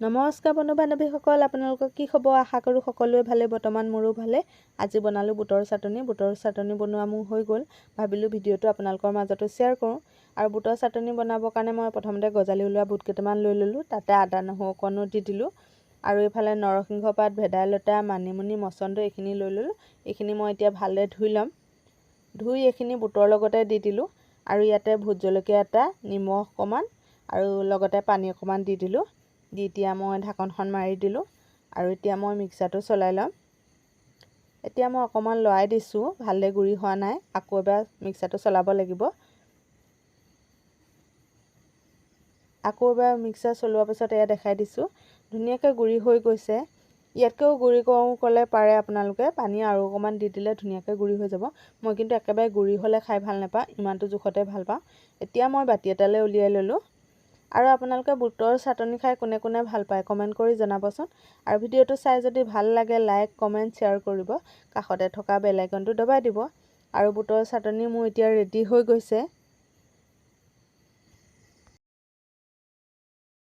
নমস্কাৰ বন্ধু বান্ধৱীসকল, আপোনালোকৰ কি খবৰ? আশা কৰোঁ সকলোৱে ভালে। বৰ্তমান মোৰো ভালে। আজি বনালোঁ বুটৰ চাটনি। বুটৰ চাটনি বনোৱা মোৰ হৈ গ'ল। ভাবিলোঁ ভিডিঅ'টো আপোনালোকৰ মাজতো শ্বেয়াৰ কৰোঁ। আৰু বুটৰ চাটনি বনাবৰ কাৰণে মই প্ৰথমতে গজালি ওলোৱা বুট কেইটামান লৈ ল'লোঁ। তাতে আদা নহৰু অকণো দি দিলোঁ। আৰু এইফালে নৰসিংহ পাত, ভেদাইলতা, মানিমুনি, মচন্দৈ এইখিনি লৈ ল'লোঁ। এইখিনি মই এতিয়া ভালদৰে ধুই ল'ম। ধুই এইখিনি বুটৰ লগতে দি দিলোঁ। আৰু ইয়াতে ভোট জলকীয়া এটা, নিমখ অকণমান আৰু লগতে পানী অকণমান দি দিলোঁ। দি এতিয়া মই ঢাকনখন মাৰি দিলোঁ। আৰু এতিয়া মই মিক্সাৰটো চলাই ল'ম। এতিয়া মই অকণমান লৰাই দিছোঁ, ভালদৰে গুড়ি হোৱা নাই। আকৌ এবাৰ মিক্সাৰটো চলাব লাগিব। আকৌ এবাৰ মিক্সাৰ চলোৱাৰ পিছত এয়া দেখাই দিছোঁ, ধুনীয়াকৈ গুড়ি হৈ গৈছে। ইয়াতকৈও গুড়ি ক'লে পাৰে আপোনালোকে, পানী আৰু অকণমান দি দিলে ধুনীয়াকৈ গুড়ি হৈ যাব। মই কিন্তু একেবাৰে গুড়ি হ'লে খাই ভাল নাপাওঁ, ইমানটো জোখতে ভাল পাওঁ। এতিয়া মই বাতি এটালৈ উলিয়াই ল'লোঁ। আৰু আপোনালোকে বুটৰ চাটনি খাই কোনে কোনে ভাল পায় কমেণ্ট কৰি জনাবচোন। আৰু ভিডিঅ'টো চাই যদি ভাল লাগে লাইক, কমেণ্ট, শ্বেয়াৰ কৰিব। কাষতে থকা বেল আইকনটো দবাই দিব। আৰু বুটৰ চাটনি মোৰ এতিয়া ৰেডি হৈ গৈছে।